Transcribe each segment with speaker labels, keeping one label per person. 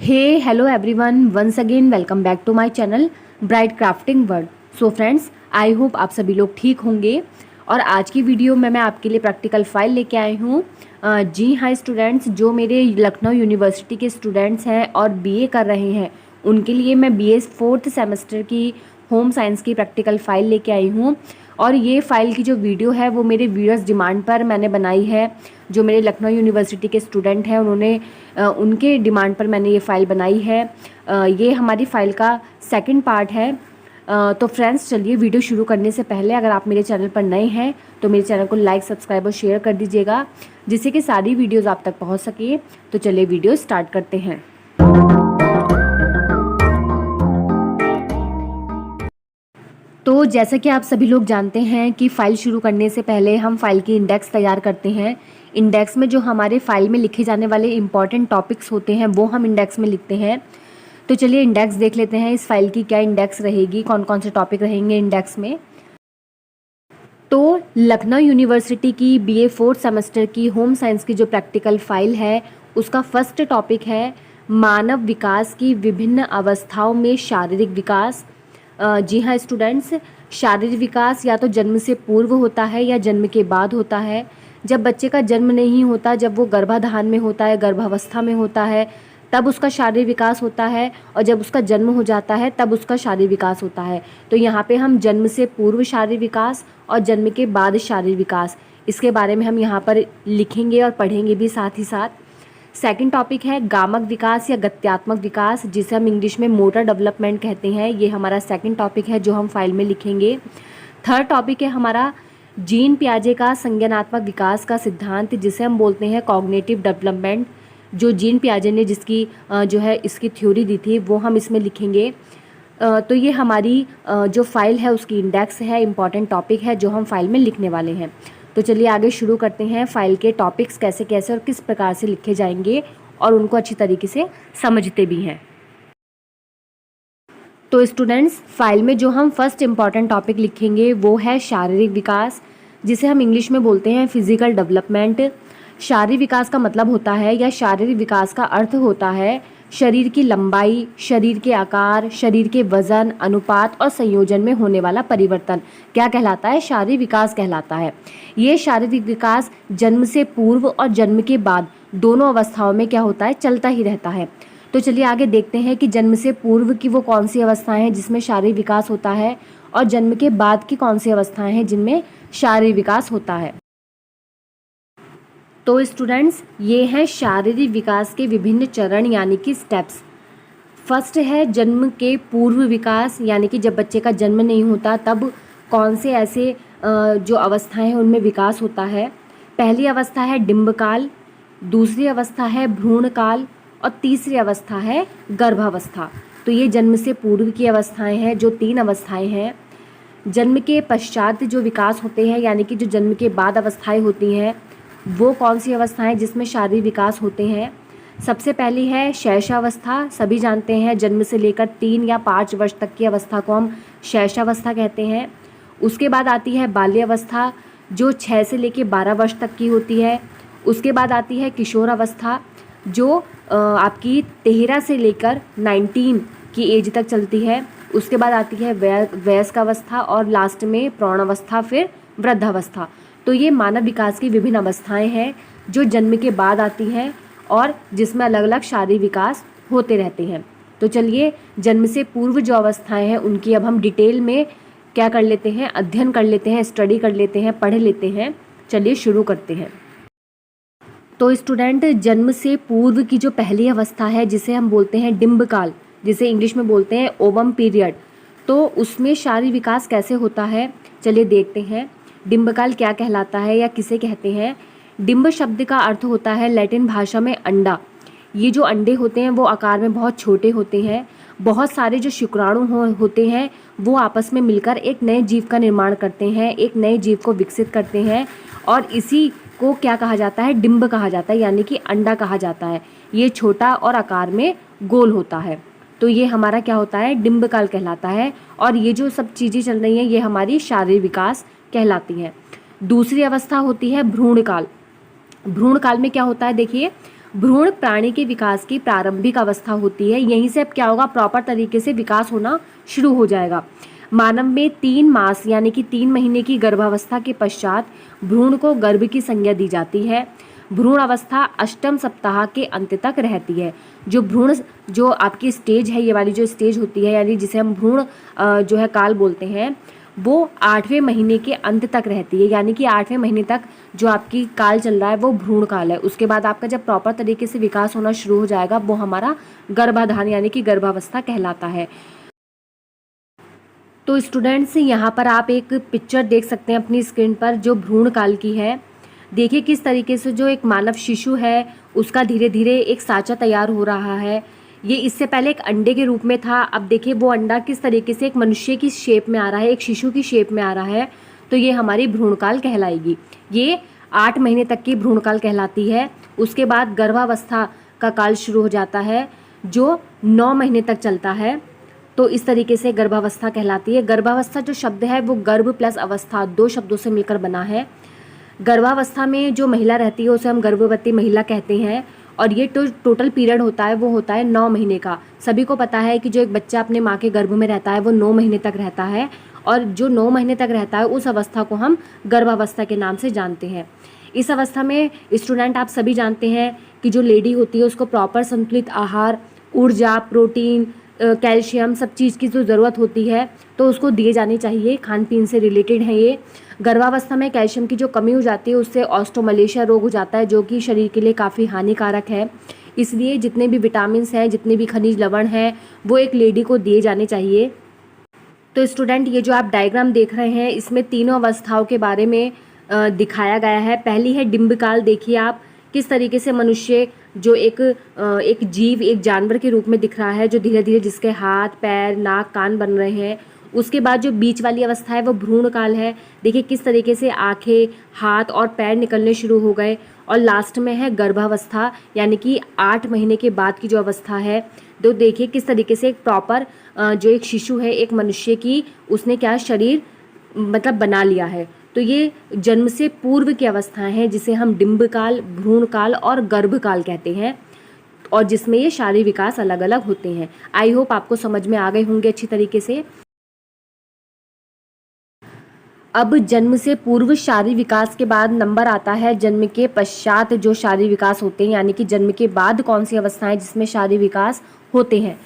Speaker 1: Hey, hello everyone. Once again, welcome back to my channel Bright Crafting World. So friends, I hope आप सभी लोग ठीक होंगे। और आज की वीडियो में मैं आपके लिए प्रैक्टिकल फाइल लेके आई हूँ। जी हाँ स्टूडेंट्स, जो मेरे लखनऊ यूनिवर्सिटी के स्टूडेंट्स हैं और बीए कर रहे हैं, उनके लिए मैं बीए 4th सेमेस्टर की होम साइंस की प्रैक्टिकल फ़ाइल लेके आई हूँ। और ये फ़ाइल की जो वीडियो है वो मेरे व्यूअर्स डिमांड पर मैंने बनाई है। जो मेरे लखनऊ यूनिवर्सिटी के स्टूडेंट हैं उन्होंने उनके डिमांड पर मैंने ये फ़ाइल बनाई है। ये हमारी फ़ाइल का सेकंड पार्ट है। तो फ्रेंड्स, चलिए वीडियो शुरू करने से पहले अगर आप मेरे चैनल पर नए हैं तो मेरे चैनल को लाइक, सब्सक्राइब और शेयर कर दीजिएगा, जिससे कि सारी वीडियोज़ आप तक पहुँच सके। तो चलिए वीडियो स्टार्ट करते हैं। तो जैसा कि आप सभी लोग जानते हैं कि फ़ाइल शुरू करने से पहले हम फ़ाइल की इंडेक्स तैयार करते हैं। इंडेक्स में जो हमारे फ़ाइल में लिखे जाने वाले इम्पॉर्टेंट टॉपिक्स होते हैं वो हम इंडेक्स में लिखते हैं। तो चलिए इंडेक्स देख लेते हैं, इस फाइल की क्या इंडेक्स रहेगी, कौन कौन से टॉपिक रहेंगे इंडेक्स में। तो लखनऊ यूनिवर्सिटी की बीए 4th सेमेस्टर की होम साइंस की जो प्रैक्टिकल फ़ाइल है उसका फर्स्ट टॉपिक है मानव विकास की विभिन्न अवस्थाओं में शारीरिक विकास। जी हाँ स्टूडेंट्स, शारीरिक विकास या तो जन्म से पूर्व होता है या जन्म के बाद होता है। जब बच्चे का जन्म नहीं होता, जब वो गर्भाधान में होता है, गर्भावस्था में होता है, तब उसका शारीरिक विकास होता है। और जब उसका जन्म हो जाता है तब उसका शारीरिक विकास होता है। तो यहाँ पे हम जन्म से पूर्व शारीरिक विकास और जन्म के बाद शारीरिक विकास, इसके बारे में हम यहाँ पर लिखेंगे और पढ़ेंगे भी साथ ही साथ। सेकंड टॉपिक है गामक विकास या गत्यात्मक विकास, जिसे हम इंग्लिश में मोटर डेवलपमेंट कहते हैं। ये हमारा सेकंड टॉपिक है जो हम फाइल में लिखेंगे। थर्ड टॉपिक है हमारा जीन पियाजे का संज्ञानात्मक विकास का सिद्धांत, जिसे हम बोलते हैं कॉग्निटिव डेवलपमेंट। जो जीन पियाजे ने जिसकी जो है इसकी थ्योरी दी थी वो हम इसमें लिखेंगे। तो ये हमारी जो फाइल है उसकी इंडेक्स है, इम्पॉर्टेंट टॉपिक है जो हम फाइल में लिखने वाले हैं। तो चलिए आगे शुरू करते हैं। फाइल के टॉपिक्स कैसे कैसे और किस प्रकार से लिखे जाएंगे और उनको अच्छी तरीके से समझते भी हैं। तो स्टूडेंट्स, फाइल में जो हम फर्स्ट इम्पॉर्टेंट टॉपिक लिखेंगे वो है शारीरिक विकास, जिसे हम इंग्लिश में बोलते हैं फिजिकल डेवलपमेंट। शारीरिक विकास का मतलब होता है या शारीरिक विकास का अर्थ होता है शरीर की लंबाई, शरीर के आकार, शरीर के वजन, अनुपात और संयोजन में होने वाला परिवर्तन क्या कहलाता है? शारीरिक विकास कहलाता है। ये शारीरिक विकास जन्म से पूर्व और जन्म के बाद दोनों अवस्थाओं में क्या होता है? चलता ही रहता है। तो चलिए आगे देखते हैं कि जन्म से पूर्व की वो कौन सी अवस्थाएं हैं जिसमें शारीरिक विकास होता है और जन्म के बाद की कौन सी अवस्थाएं हैं जिनमें शारीरिक विकास होता है। तो स्टूडेंट्स, ये हैं शारीरिक विकास के विभिन्न चरण यानी कि स्टेप्स। फर्स्ट है जन्म के पूर्व विकास, यानी कि जब बच्चे का जन्म नहीं होता तब कौन से ऐसे जो अवस्थाएं हैं उनमें विकास होता है। पहली अवस्था है डिंबकाल, दूसरी अवस्था है भ्रूणकाल और तीसरी अवस्था है गर्भावस्था। तो ये जन्म से पूर्व की अवस्थाएं हैं, जो 3 अवस्थाएं हैं। जन्म के पश्चात जो विकास होते हैं यानी कि जो जन्म के बाद अवस्थाएं होती हैं वो कौन सी अवस्थाएं जिसमें शारीरिक विकास होते हैं। सबसे पहली है शैशवावस्था। सभी जानते हैं जन्म से लेकर 3 या 5 वर्ष तक की अवस्था को हम शैशवावस्था कहते हैं। उसके बाद आती है बाल्यावस्था, जो 6 से लेकर 12 वर्ष तक की होती है। उसके बाद आती है किशोर अवस्था, जो आपकी 13 से लेकर 19 की एज तक चलती है। उसके बाद आती है वयस्क अवस्था और लास्ट में प्रौढ़ अवस्था, फिर वृद्धावस्था। तो ये मानव विकास की विभिन्न अवस्थाएं हैं जो जन्म के बाद आती हैं और जिसमें अलग अलग शारीरिक विकास होते रहते हैं। तो चलिए जन्म से पूर्व जो अवस्थाएं हैं उनकी अब हम डिटेल में क्या कर लेते हैं, अध्ययन कर लेते हैं, स्टडी कर लेते हैं, पढ़ लेते हैं। चलिए शुरू करते हैं। तो स्टूडेंट, जन्म से पूर्व की जो पहली अवस्था है जिसे हम बोलते हैं डिंबकाल, जिसे इंग्लिश में बोलते हैं ओवम पीरियड, तो उसमें शारीरिक विकास कैसे होता है चलिए देखते हैं। डिंबकाल क्या कहलाता है या किसे कहते हैं? डिंब शब्द का अर्थ होता है लैटिन भाषा में अंडा। ये जो अंडे होते हैं वो आकार में बहुत छोटे होते हैं। बहुत सारे जो शुक्राणु होते हैं वो आपस में मिलकर एक नए जीव का निर्माण करते हैं, एक नए जीव को विकसित करते हैं और इसी को क्या कहा जाता है? डिंब कहा जाता है, यानी कि अंडा कहा जाता है। ये छोटा और आकार में गोल होता है। तो ये हमारा क्या होता है? डिंबकाल कहलाता है। और ये जो सब चीज़ें चल रही हैं ये हमारी शारीरिक विकास कहलाती हैं। दूसरी अवस्था होती है भ्रूणकाल। भ्रूणकाल में क्या होता है? देखिए, भ्रूण प्राणी के विकास की प्रारंभिक अवस्था होती है। यहीं से अब क्या होगा, प्रॉपर तरीके से विकास होना शुरू हो जाएगा। मानव में 3 मास यानी कि 3 महीने की गर्भावस्था के पश्चात भ्रूण को गर्भ की संज्ञा दी जाती है। भ्रूण अवस्था 8वें सप्ताह के अंत तक रहती है। जो आपकी स्टेज है, ये वाली जो स्टेज होती है, यानी जिसे हम भ्रूण जो है काल बोलते हैं, वो 8वें महीने के अंत तक रहती है। यानी कि 8वें महीने तक जो आपकी काल चल रहा है वो भ्रूण काल है। उसके बाद आपका जब प्रॉपर तरीके से विकास होना शुरू हो जाएगा वो हमारा गर्भाधान यानी कि गर्भावस्था कहलाता है। तो स्टूडेंट्स, यहाँ पर आप एक पिक्चर देख सकते हैं अपनी स्क्रीन पर जो भ्रूण काल की है। देखिए किस तरीके से जो एक मानव शिशु है उसका धीरे धीरे एक साँचा तैयार हो रहा है। ये इससे पहले एक अंडे के रूप में था, अब देखिए वो अंडा किस तरीके से एक मनुष्य की शेप में आ रहा है, एक शिशु की शेप में आ रहा है। तो ये हमारी भ्रूणकाल कहलाएगी। ये 8 महीने तक की भ्रूणकाल कहलाती है। उसके बाद गर्भावस्था का काल शुरू हो जाता है जो 9 महीने तक चलता है। तो इस तरीके से गर्भावस्था कहलाती है। गर्भावस्था जो शब्द है वो गर्भ प्लस अवस्था 2 शब्दों से मिलकर बना है। गर्भावस्था में जो महिला रहती है उसे हम गर्भवती महिला कहते हैं। और ये टोटल पीरियड होता है वो होता है 9 महीने का। सभी को पता है कि जो एक बच्चा अपने माँ के गर्भ में रहता है वो 9 महीने तक रहता है, और जो 9 महीने तक रहता है उस अवस्था को हम गर्भावस्था के नाम से जानते हैं। इस अवस्था में स्टूडेंट आप सभी जानते हैं कि जो लेडी होती है उसको प्रॉपर संतुलित आहार, ऊर्जा, प्रोटीन, कैल्शियम, सब चीज़ की जो ज़रूरत होती है तो उसको दिए जानी चाहिए। खान पीन से रिलेटेड है ये। गर्भावस्था में कैल्शियम की जो कमी हो जाती है उससे ऑस्टोमलेशिया रोग हो जाता है जो कि शरीर के लिए काफ़ी हानिकारक है। इसलिए जितने भी विटामिन्स हैं, जितने भी खनिज लवण हैं, वो एक लेडी को दिए जाने चाहिए। तो स्टूडेंट, ये जो आप डायग्राम देख रहे हैं इसमें तीनों अवस्थाओं के बारे में दिखाया गया है। पहली है डिंबकाल। देखिए आप किस तरीके से मनुष्य जो एक जीव, एक जानवर के रूप में दिख रहा है, जो धीरे धीरे जिसके हाथ, पैर, नाक, कान बन रहे हैं। उसके बाद जो बीच वाली अवस्था है वो भ्रूण काल है। देखिए किस तरीके से आंखें, हाथ और पैर निकलने शुरू हो गए। और लास्ट में है गर्भावस्था, यानी कि 8 महीने के बाद की जो अवस्था है। तो देखिए किस तरीके से एक प्रॉपर जो एक शिशु है, एक मनुष्य की, उसने क्या शरीर मतलब बना लिया है। तो ये जन्म से पूर्व की अवस्थाएं हैं जिसे हम डिंबकाल, भ्रूणकाल और गर्भकाल कहते हैं, और जिसमें ये शारीरिक विकास अलग अलग होते हैं। आई होप आपको समझ में आ गए होंगे अच्छी तरीके से। अब जन्म से पूर्व शारीरिक विकास के बाद नंबर आता है जन्म के पश्चात जो शारीरिक विकास होते हैं, यानी कि जन्म के बाद कौन सी अवस्थाएं जिसमें शारीरिक विकास होते हैं।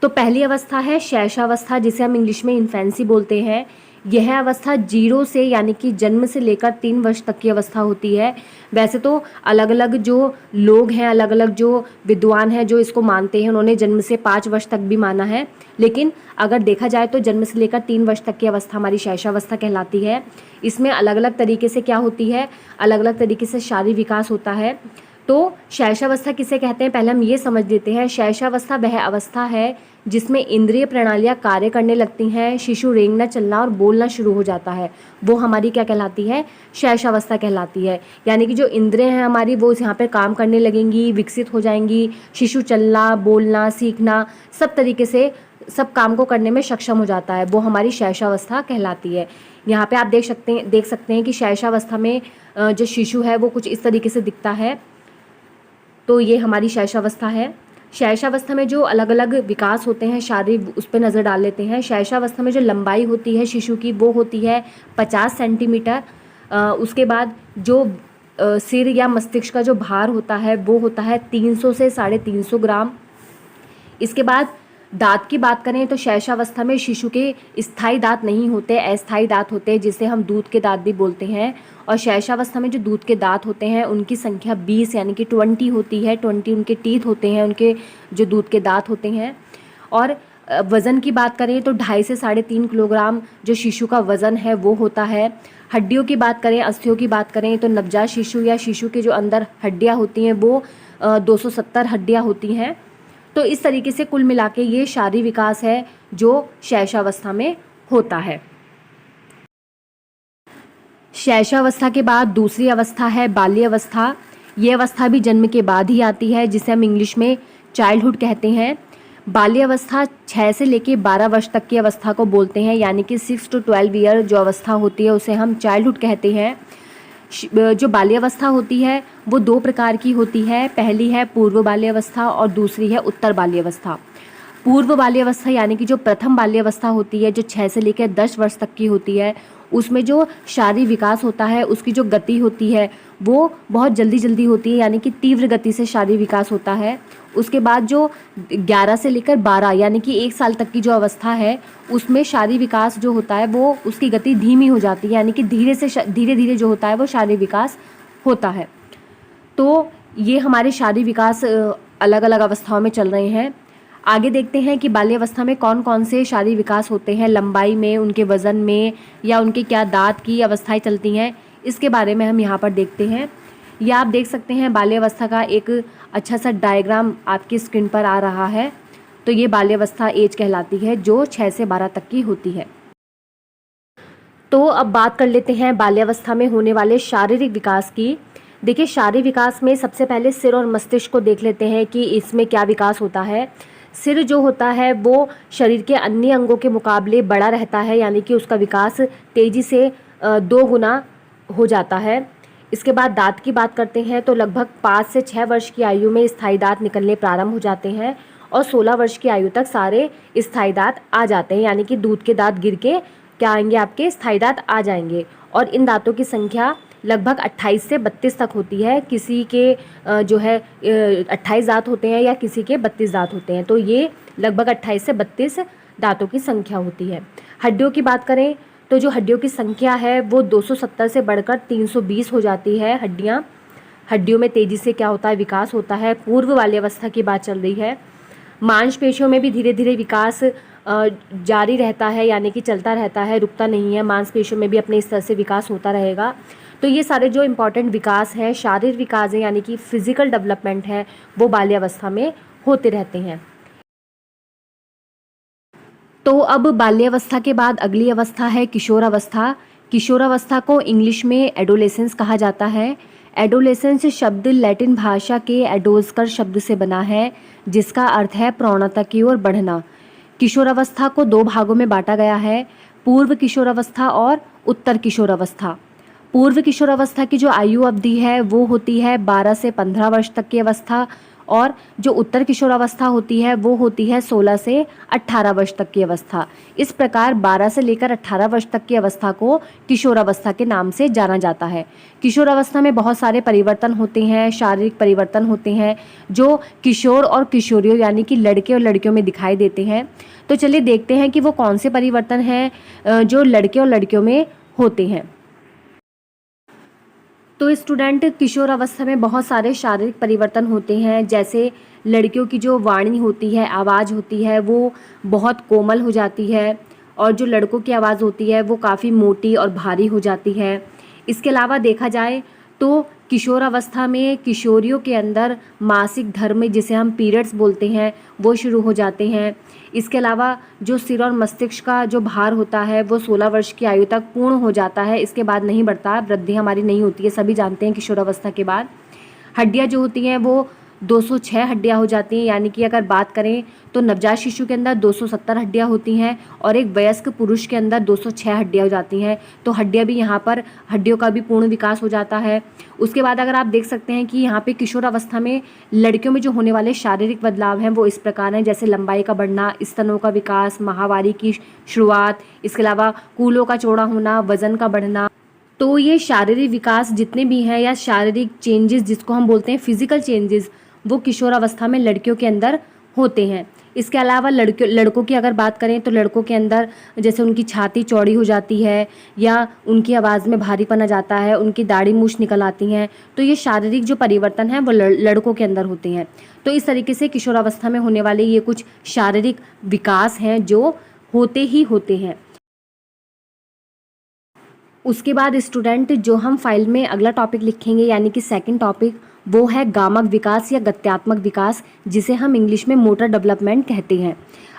Speaker 1: तो पहली अवस्था है शैशवावस्था, जिसे हम इंग्लिश में इन्फेंसी बोलते हैं। यह अवस्था 0 से यानी कि जन्म से लेकर 3 वर्ष तक की अवस्था होती है। वैसे तो अलग अलग जो लोग हैं, अलग अलग जो विद्वान हैं जो इसको मानते हैं, उन्होंने जन्म से 5 वर्ष तक भी माना है। लेकिन अगर देखा जाए तो जन्म से लेकर 3 वर्ष तक की अवस्था हमारी शैशवावस्था कहलाती है। इसमें अलग अलग तरीके से क्या होती है, अलग अलग तरीके से शारीरिक विकास होता है। तो शैशवावस्था किसे कहते हैं, पहले हम ये समझ लेते हैं। शैशवावस्था वह अवस्था है जिसमें इंद्रिय प्रणालियाँ कार्य करने लगती हैं, शिशु रेंगना, चलना और बोलना शुरू हो जाता है। वो हमारी क्या कहलाती है, शैशवावस्था कहलाती है। यानी कि जो इंद्रिय हैं हमारी वो यहाँ पर काम करने लगेंगी, विकसित हो जाएंगी। शिशु चलना, बोलना, सीखना, सब तरीके से सब काम को करने में सक्षम हो जाता है। वो हमारी शैशवावस्था कहलाती है। यहाँ पे आप देख सकते हैं कि शैशवावस्था में जो शिशु है वो कुछ इस तरीके से दिखता है। तो ये हमारी शैशवावस्था है। शैशवावस्था में जो अलग अलग विकास होते हैं शारीरिक, उस पर नज़र डाल लेते हैं। शैशवावस्था में जो लंबाई होती है शिशु की वो होती है 50 सेंटीमीटर। उसके बाद जो सिर या मस्तिष्क का जो भार होता है वो होता है 300 से 350 ग्राम। इसके बाद दांत की बात करें तो शैशवावस्था में शिशु के स्थायी दांत नहीं होते, अस्थायी दांत होते हैं, जिसे हम दूध के दांत भी बोलते हैं। और शैशवावस्था में जो दूध के दांत होते हैं उनकी संख्या 20 यानी कि 20 होती है। 20 उनके टीथ होते हैं, उनके जो दूध के दांत होते हैं। और वज़न की बात करें तो 2.5 से 3.5 किलोग्राम जो शिशु का वज़न है वो होता है। हड्डियों की बात करें, अस्थियों की बात करें तो नवजात शिशु या शिशु के जो अंदर हड्डियाँ होती हैं वो 270 हड्डियाँ होती हैं। तो इस तरीके से कुल मिला के ये शारीरिक विकास है जो शैशवावस्था में होता है। शैशवावस्था के बाद दूसरी अवस्था है बाल्यावस्था। ये अवस्था भी जन्म के बाद ही आती है, जिसे हम इंग्लिश में चाइल्डहुड कहते हैं। बाल्यावस्था 6 से लेके 12 वर्ष तक की अवस्था को बोलते हैं, यानी कि 6 to 12 ईयर जो अवस्था होती है उसे हम चाइल्डहुड कहते हैं। जो बाल्यावस्था होती है वो दो प्रकार की होती है। पहली है पूर्व बाल्यावस्था और दूसरी है उत्तर बाल्यावस्था। पूर्व बाल्यावस्था यानी कि जो प्रथम बाल्यावस्था होती है, जो 6 से लेकर 10 वर्ष तक की होती है, उसमें जो शारीरिक विकास होता है, उसकी जो गति होती है वो बहुत जल्दी जल्दी होती है, यानी कि तीव्र गति से शारीरिक विकास होता है। उसके बाद जो 11 से लेकर 12 यानी कि 1 साल तक की जो अवस्था है, उसमें शारीरिक विकास जो होता है वो उसकी गति धीमी हो जाती है, यानी कि धीरे धीरे जो होता है वो शारीरिक विकास होता है। तो ये हमारे शारीरिक विकास अलग अलग अवस्थाओं में चल रहे हैं। आगे देखते हैं कि बाल्यावस्था में कौन कौन से शारीरिक विकास होते हैं, लंबाई में, उनके वज़न में, या उनके क्या दांत की अवस्थाएं चलती हैं, इसके बारे में हम यहाँ पर देखते हैं। या आप देख सकते हैं बाल्यावस्था का एक अच्छा सा डायग्राम आपकी स्क्रीन पर आ रहा है। तो ये बाल्यावस्था एज कहलाती है जो 6 से 12 तक की होती है। तो अब बात कर लेते हैं बाल्यावस्था में होने वाले शारीरिक विकास की। देखिए, शारीरिक विकास में सबसे पहले सिर और मस्तिष्क को देख लेते हैं कि इसमें क्या विकास होता है। सिर जो होता है वो शरीर के अन्य अंगों के मुकाबले बड़ा रहता है, यानी कि उसका विकास तेज़ी से 2 गुना हो जाता है। इसके बाद दांत की बात करते हैं तो लगभग 5 से 6 वर्ष की आयु में स्थायी दांत निकलने प्रारंभ हो जाते हैं और 16 वर्ष की आयु तक सारे स्थायी दांत आ जाते हैं, यानी कि दूध के दांत गिर के क्या आएंगे, आपके स्थायी दांत आ जाएंगे। और इन दांतों की संख्या लगभग 28 से 32 तक होती है। किसी के जो है 28 दांत होते हैं या किसी के 32 दांत होते हैं। तो ये लगभग 28 से 32 दांतों की संख्या होती है। हड्डियों की बात करें तो जो हड्डियों की संख्या है वो 270 से बढ़कर 320 हो जाती है। हड्डियों में तेज़ी से क्या होता है, विकास होता है। पूर्व बाल्यावस्था की बात चल रही है। मांसपेशियों में भी धीरे धीरे विकास जारी रहता है, यानी कि चलता रहता है, रुकता नहीं है। मांसपेशियों में भी अपने इस तरह से विकास होता रहेगा। तो ये सारे जो इम्पॉर्टेंट विकास हैं, शारीरिक विकास है, यानी कि फिजिकल डेवलपमेंट है, वो बाल्यावस्था में होते रहते हैं। तो अब बाल्यावस्था के बाद अगली अवस्था है किशोरावस्था। किशोरावस्था को इंग्लिश में एडोलेसेंस कहा जाता है। एडोलेसेंस शब्द लैटिन भाषा के एडोल्सकर शब्द से बना है, जिसका अर्थ है प्रौढ़ता की ओर बढ़ना। किशोरावस्था को 2 भागों में बांटा गया है, पूर्व किशोरावस्था और उत्तर किशोरावस्था। पूर्व किशोरावस्था की जो आयु अवधि है वो होती है 12 से 15 वर्ष तक की अवस्था, और जो उत्तर किशोरावस्था होती है वो होती है 16 से 18 वर्ष तक की अवस्था। इस प्रकार 12 से लेकर 18 वर्ष तक की अवस्था को किशोरावस्था के नाम से जाना जाता है। किशोरावस्था में बहुत सारे परिवर्तन होते हैं, शारीरिक परिवर्तन होते हैं, जो किशोर और किशोरियों यानी कि लड़के और लड़कियों में दिखाई देते हैं। तो चलिए देखते हैं कि वो कौन से परिवर्तन हैं जो लड़के और लड़कियों में होते हैं। तो स्टूडेंट, किशोर अवस्था में बहुत सारे शारीरिक परिवर्तन होते हैं, जैसे लड़कियों की जो वाणी होती है, आवाज़ होती है, वो बहुत कोमल हो जाती है, और जो लड़कों की आवाज़ होती है वो काफ़ी मोटी और भारी हो जाती है। इसके अलावा देखा जाए तो किशोर अवस्था में किशोरियों के अंदर मासिक धर्म, जिसे हम पीरियड्स बोलते हैं, वो शुरू हो जाते हैं। इसके अलावा जो सिर और मस्तिष्क का जो भार होता है वो 16 वर्ष की आयु तक पूर्ण हो जाता है, इसके बाद नहीं बढ़ता, वृद्धि हमारी नहीं होती है, सभी जानते हैं किशोरावस्था के बाद। हड्डियाँ जो होती हैं वो 206 हड्डियाँ हो जाती हैं, यानी कि अगर बात करें तो नवजात शिशु के अंदर 270 हड्डियाँ होती हैं और एक वयस्क पुरुष के अंदर 206 हड्डियाँ हो जाती हैं। तो हड्डियाँ भी यहाँ पर, हड्डियों का भी पूर्ण विकास हो जाता है। उसके बाद अगर आप देख सकते हैं कि यहाँ पे किशोर अवस्था में लड़कियों में जो होने वाले शारीरिक बदलाव हैं वो इस प्रकार हैं, जैसे लंबाई का बढ़ना, स्तनों का विकास, माहवारी की शुरुआत, इसके अलावा कूलों का चौड़ा होना, वजन का बढ़ना। तो ये शारीरिक विकास जितने भी हैं या शारीरिक चेंजेस जिसको हम बोलते हैं फिजिकल चेंजेस, वो किशोर अवस्था में लड़कियों के अंदर होते हैं। इसके अलावा लड़कों की अगर बात करें तो लड़कों के अंदर जैसे उनकी छाती चौड़ी हो जाती है, या उनकी आवाज़ में भारीपन आ जाता है, उनकी दाढ़ी मूछ निकल आती हैं। तो ये शारीरिक जो परिवर्तन है वो लड़कों के अंदर होते हैं। तो इस तरीके से किशोरावस्था में होने वाले ये कुछ शारीरिक विकास हैं जो होते ही होते हैं। उसके बाद स्टूडेंट, जो हम फाइल में अगला टॉपिक लिखेंगे यानी कि सेकंड टॉपिक, वो है गामक विकास या गत्यात्मक विकास, जिसे हम इंग्लिश में मोटर डेवलपमेंट कहते हैं।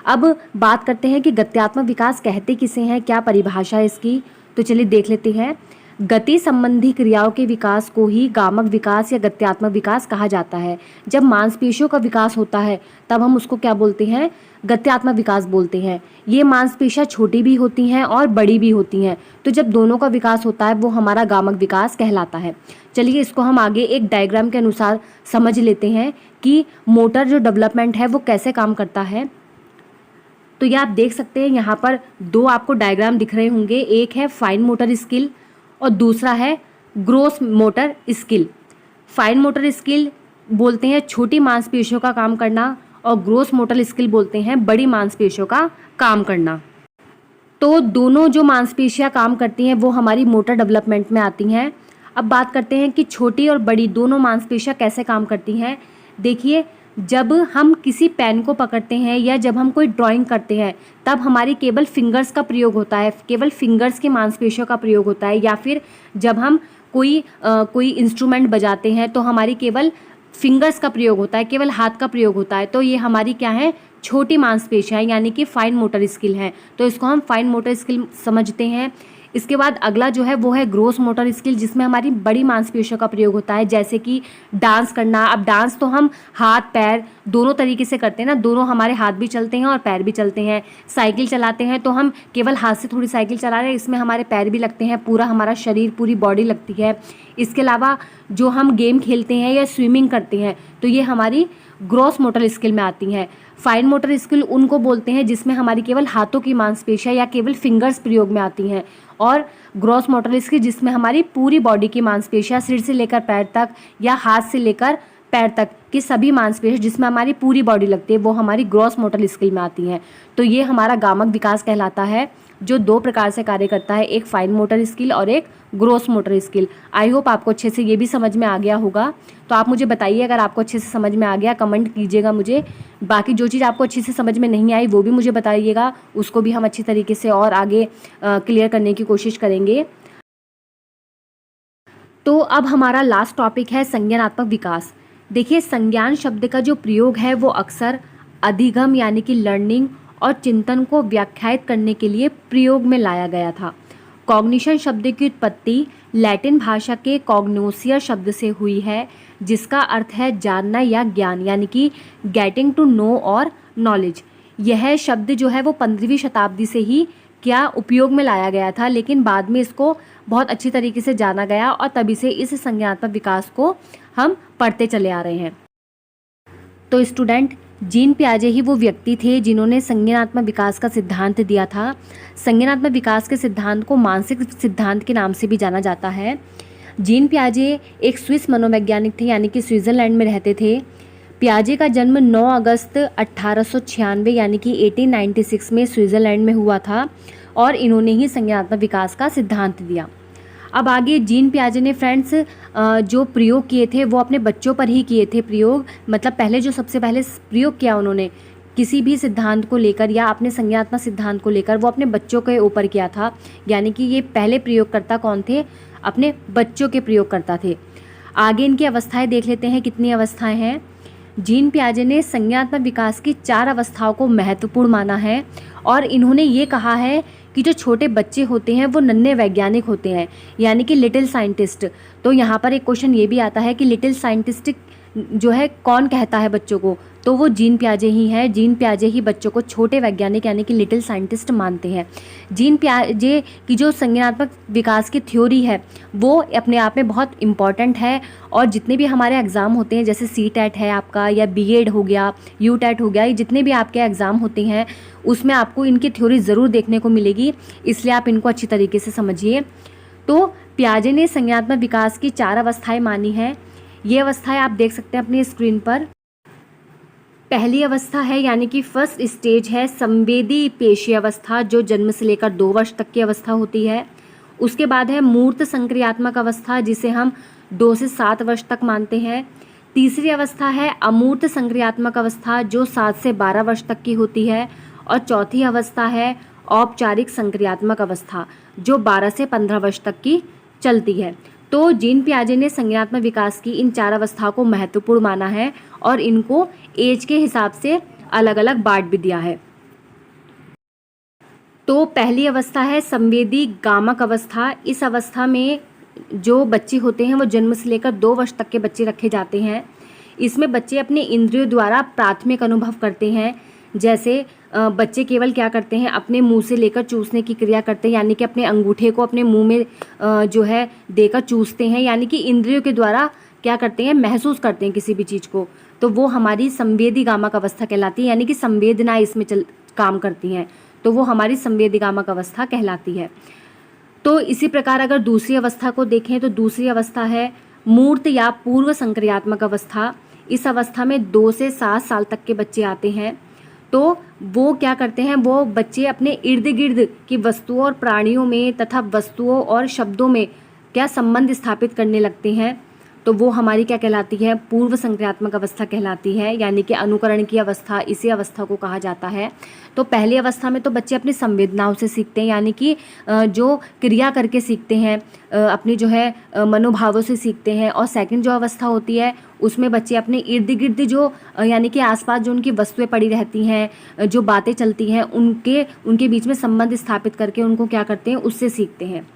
Speaker 1: अब बात करते हैं कि गत्यात्मक विकास कहते किसे हैं, क्या परिभाषा है इसकी। तो चलिए देख लेते हैं। गति संबंधी क्रियाओं के विकास को ही गामक विकास या गत्यात्मक विकास कहा जाता है। जब मांसपेशियों का विकास होता है तब हम उसको क्या बोलते हैं, गत्यात्मक विकास बोलते हैं। ये मांसपेशियां छोटी भी होती हैं और बड़ी भी होती हैं, तो जब दोनों का विकास होता है वो हमारा गामक विकास कहलाता है। चलिए इसको हम आगे एक डायग्राम के अनुसार समझ लेते हैं कि मोटर जो डेवलपमेंट है वो कैसे काम करता है। तो ये आप देख सकते हैं, यहाँ पर दो आपको डायग्राम दिख रहे होंगे, एक है फाइन मोटर स्किल और दूसरा है gross motor skill. Fine motor skill बोलते हैं छोटी मांसपेशियों का काम करना और ग्रोस मोटर स्किल बोलते हैं बड़ी मांसपेशियों का काम करना। तो दोनों जो मांसपेशियां काम करती हैं वो हमारी मोटर डेवलपमेंट में आती हैं। अब बात करते हैं कि छोटी और बड़ी दोनों मांसपेशियां कैसे काम करती हैं। देखिए, जब हम किसी पेन को पकड़ते हैं या जब हम कोई ड्राइंग करते हैं तब हमारी केवल फिंगर्स का प्रयोग होता है, केवल फिंगर्स की मांसपेशियों का प्रयोग होता है। या फिर जब हम कोई इंस्ट्रूमेंट बजाते हैं तो हमारी केवल फिंगर्स का प्रयोग होता है, केवल हाथ का प्रयोग होता है। तो ये हमारी क्या है, छोटी मांसपेशियां यानी कि फाइन मोटर स्किल हैं। तो इसको हम फाइन मोटर स्किल समझते हैं। इसके बाद अगला जो है वो है ग्रोस मोटर स्किल, जिसमें हमारी बड़ी मांसपेशियों का प्रयोग होता है, जैसे कि डांस करना। अब डांस तो हम हाथ पैर दोनों तरीके से करते हैं ना, दोनों हमारे हाथ भी चलते हैं और पैर भी चलते हैं। साइकिल चलाते हैं तो हम केवल हाथ से थोड़ी साइकिल चला रहे हैं, इसमें हमारे पैर भी लगते हैं, पूरा हमारा शरीर पूरी बॉडी लगती है। इसके अलावा जो हम गेम खेलते हैं या स्विमिंग करते हैं तो ये हमारी ग्रॉस मोटर स्किल में आती हैं। फाइन मोटर स्किल उनको बोलते हैं जिसमें हमारी केवल हाथों की मांसपेशियां या केवल फिंगर्स प्रयोग में आती हैं, और ग्रॉस मोटर स्किल जिसमें हमारी पूरी बॉडी की मांसपेशियां सिर से लेकर पैर तक या हाथ से लेकर पैर तक की सभी मांसपेशियां जिसमें हमारी पूरी बॉडी लगती है वो हमारी ग्रॉस मोटर स्किल में आती हैं। तो ये हमारा गामक विकास कहलाता है, जो दो प्रकार से कार्य करता है, एक फाइन मोटर स्किल और एक gross motor skill. I hope आपको अच्छे से ये भी समझ में आ गया होगा। तो आप मुझे बताइए अगर आपको अच्छे से समझ में आ गया, कमेंट कीजिएगा मुझे। बाकी जो चीज़ आपको अच्छे से समझ में नहीं आई वो भी मुझे बताइएगा, उसको भी हम अच्छी तरीके से और आगे क्लियर करने की कोशिश करेंगे। तो अब हमारा लास्ट टॉपिक है संज्ञानात्मक विकास। देखिए, संज्ञान शब्द का जो प्रयोग है वो अक्सर अधिगम यानी कि लर्निंग और चिंतन को व्याख्यायित करने के लिए प्रयोग में लाया गया था। कॉग्निशन शब्द की उत्पत्ति लैटिन भाषा के कॉग्नोसियर शब्द से हुई है, जिसका अर्थ है जानना या ज्ञान, यानी कि गेटिंग टू नो और नॉलेज। यह शब्द जो है वो 15वीं शताब्दी से ही क्या उपयोग में लाया गया था, लेकिन बाद में इसको बहुत अच्छी तरीके से जाना गया और तभी से इस संज्ञानात्मक विकास को हम पढ़ते चले आ रहे हैं। तो स्टूडेंट, जीन पियाजे ही वो व्यक्ति थे जिन्होंने संज्ञानात्मक विकास का सिद्धांत दिया था। संज्ञानात्मक विकास के सिद्धांत को मानसिक सिद्धांत के नाम से भी जाना जाता है। जीन पियाजे एक स्विस मनोवैज्ञानिक थे, यानी कि स्विट्ज़रलैंड में रहते थे। पियाजे का जन्म 9 अगस्त 1896 यानी कि 1896 में स्विट्ज़रलैंड में हुआ था और इन्होंने ही संज्ञानात्मक विकास का सिद्धांत दिया। अब आगे जीन पियाजे ने फ्रेंड्स जो प्रयोग किए थे वो अपने बच्चों पर ही किए थे प्रयोग, मतलब पहले जो सबसे पहले प्रयोग किया उन्होंने किसी भी सिद्धांत को लेकर या अपने संज्ञानात्मक सिद्धांत को लेकर वो अपने बच्चों के ऊपर किया था, यानी कि ये पहले प्रयोगकर्ता कौन थे, अपने बच्चों के प्रयोगकर्ता थे। आगे इनकी अवस्थाएं देख लेते हैं, कितनी अवस्थाएं हैं। जीन पियाजे ने संज्ञानात्मक विकास की 4 अवस्थाओं को महत्वपूर्ण माना है और इन्होंने ये कहा है कि जो छोटे बच्चे होते हैं वो नन्हे वैज्ञानिक होते हैं, यानी कि लिटिल साइंटिस्ट। तो यहाँ पर एक क्वेश्चन ये भी आता है कि लिटिल साइंटिस्ट जो है कौन कहता है बच्चों को, तो वो जीन पियाजे ही है। जीन पियाजे ही बच्चों को छोटे वैज्ञानिक यानी कि लिटिल साइंटिस्ट मानते हैं। जीन पियाजे की जो संज्ञानात्मक विकास की थ्योरी है वो अपने आप में बहुत इम्पॉर्टेंट है और जितने भी हमारे एग्ज़ाम होते हैं, जैसे CTET है आपका या BEd हो गया, UTET हो गया, ये जितने भी आपके एग्ज़ाम होते हैं उसमें आपको इनकी थ्योरी ज़रूर देखने को मिलेगी, इसलिए आप इनको अच्छी तरीके से समझिए। तो पियाजे ने संज्ञानात्मक विकास की 4 अवस्थाएँ मानी हैं। ये अवस्थाएं आप देख सकते हैं अपनी स्क्रीन पर। पहली अवस्था है यानी कि फर्स्ट स्टेज है संवेदी पेशीय अवस्था, जो जन्म से लेकर 2 वर्ष तक की अवस्था होती है। उसके बाद है मूर्त संक्रियात्मक अवस्था, जिसे हम 2 से 7 वर्ष तक मानते हैं। तीसरी अवस्था है अमूर्त संक्रियात्मक अवस्था, जो 7 से 12 वर्ष तक की होती है। और चौथी अवस्था है औपचारिक संक्रियात्मक अवस्था, जो 12 से 15 वर्ष तक की चलती है। तो जीन पियाजे ने संज्ञानात्मक विकास की इन 4 अवस्थाओं को महत्वपूर्ण माना है और इनको एज के हिसाब से अलग अलग बांट भी दिया है। तो पहली अवस्था है संवेदी गामक अवस्था। इस अवस्था में जो बच्चे होते हैं वो जन्म से लेकर 2 वर्ष तक के बच्चे रखे जाते हैं। इसमें बच्चे अपने इंद्रियों द्वारा प्राथमिक अनुभव करते हैं। जैसे बच्चे केवल क्या करते हैं, अपने मुंह से लेकर चूसने की क्रिया करते हैं, यानी कि अपने अंगूठे को अपने मुंह में जो है देकर चूसते हैं, यानी कि इंद्रियों के द्वारा क्या करते हैं, महसूस करते हैं किसी भी चीज़ को। तो वो हमारी संवेदीगामक अवस्था कहलाती है, यानी कि संवेदना इसमें काम करती हैं, तो वो हमारी संवेदीगामक अवस्था कहलाती है। तो इसी प्रकार अगर दूसरी अवस्था को देखें तो दूसरी अवस्था है मूर्त या पूर्व संक्रियात्मक अवस्था। इस अवस्था में 2 से 7 साल तक के बच्चे आते हैं। तो वो क्या करते हैं, वो बच्चे अपने इर्द गिर्द की वस्तुओं और प्राणियों में तथा वस्तुओं और शब्दों में क्या संबंध स्थापित करने लगते हैं। तो वो हमारी क्या कहलाती है, पूर्व संक्रियात्मक अवस्था कहलाती है, यानी कि अनुकरण की अवस्था, इसी अवस्था को कहा जाता है। तो पहली अवस्था में तो बच्चे अपनी संवेदनाओं से सीखते हैं, यानी कि जो क्रिया करके सीखते हैं, अपनी जो है मनोभावों से सीखते हैं। और सेकंड जो अवस्था होती है उसमें बच्चे अपने इर्द गिर्द जो यानी कि आसपास जो उनकी वस्तुएं पड़ी रहती हैं, जो बातें चलती हैं, उनके बीच में संबंध स्थापित करके उनको क्या करते हैं, उससे सीखते हैं।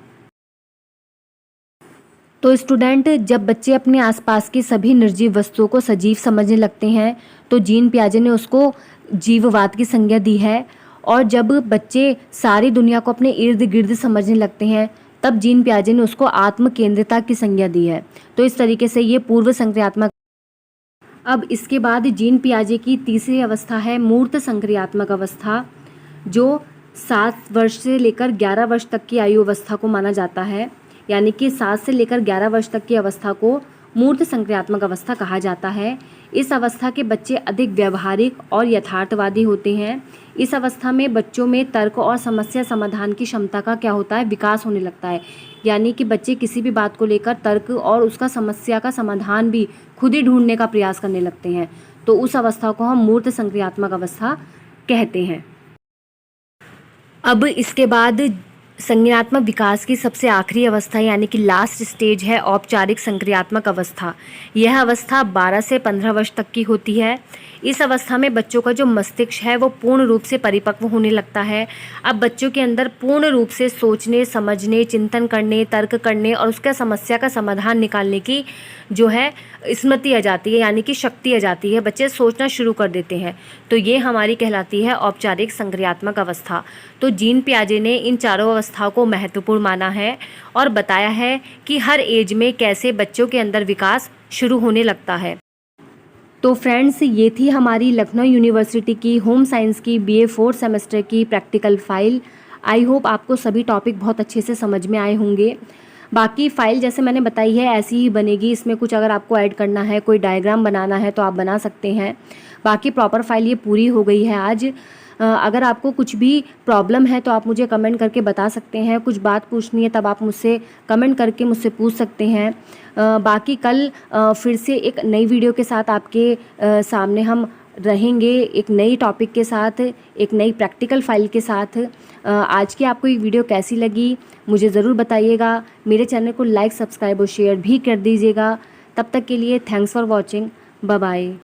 Speaker 1: तो स्टूडेंट, जब बच्चे अपने आसपास की सभी निर्जीव वस्तुओं को सजीव समझने लगते हैं तो जीन पियाजे ने उसको जीववाद की संज्ञा दी है। और जब बच्चे सारी दुनिया को अपने इर्द गिर्द समझने लगते हैं तब जीन पियाजे ने उसको आत्म केंद्रिता की संज्ञा दी है। तो इस तरीके से ये पूर्व संक्रियात्मक। अब इसके बाद जीन पियाजे की तीसरी अवस्था है मूर्त संक्रियात्मक अवस्था, जो 7 वर्ष से लेकर 11 वर्ष तक की आयु अवस्था को माना जाता है, यानी कि 7 से लेकर 11 वर्ष तक की अवस्था को मूर्त संक्रियात्मक अवस्था कहा जाता है। इस अवस्था के बच्चे अधिक व्यवहारिक और यथार्थवादी होते हैं। इस अवस्था में बच्चों में तर्क और समस्या समाधान की क्षमता का क्या होता है, विकास होने लगता है, यानी कि बच्चे किसी भी बात को लेकर तर्क और उसका समस्या का समाधान भी खुद ही ढूंढने का प्रयास करने लगते हैं। तो उस अवस्था को हम मूर्त संक्रियात्मक अवस्था कहते हैं। अब इसके बाद संज्ञानात्मक विकास की सबसे आखिरी अवस्था यानी कि लास्ट स्टेज है औपचारिक संक्रियात्मक अवस्था। यह अवस्था 12 से 15 वर्ष तक की होती है। इस अवस्था में बच्चों का जो मस्तिष्क है वो पूर्ण रूप से परिपक्व होने लगता है। अब बच्चों के अंदर पूर्ण रूप से सोचने, समझने, चिंतन करने, तर्क करने और उसका समस्या का समाधान निकालने की जो है स्मृति आ जाती है, यानी कि शक्ति आ जाती है। बच्चे सोचना शुरू कर देते हैं। तो ये हमारी कहलाती है औपचारिक संक्रियात्मक अवस्था। तो जीन पियाजे ने इन चारों अवस्थाओं को महत्वपूर्ण माना है और बताया है कि हर एज में कैसे बच्चों के अंदर विकास शुरू होने लगता है। तो फ्रेंड्स, ये थी हमारी लखनऊ यूनिवर्सिटी की होम साइंस की BA 4th सेमेस्टर की प्रैक्टिकल फ़ाइल। आई होप आपको सभी टॉपिक बहुत अच्छे से समझ में आए होंगे। बाकी फ़ाइल जैसे मैंने बताई है ऐसी ही बनेगी। इसमें कुछ अगर आपको ऐड करना है, कोई डायग्राम बनाना है तो आप बना सकते हैं। बाकी प्रॉपर फ़ाइल ये पूरी हो गई है आज। अगर आपको कुछ भी प्रॉब्लम है तो आप मुझे कमेंट करके बता सकते हैं। कुछ बात पूछनी है तब आप मुझसे कमेंट करके मुझसे पूछ सकते हैं। बाकी कल फिर से एक नई वीडियो के साथ आपके सामने हम रहेंगे, एक नई टॉपिक के साथ, एक नई प्रैक्टिकल फ़ाइल के साथ। आज की आपको ये वीडियो कैसी लगी मुझे ज़रूर बताइएगा। मेरे चैनल को लाइक, सब्सक्राइब और शेयर भी कर दीजिएगा। तब तक के लिए thanks for watching. Bye bye.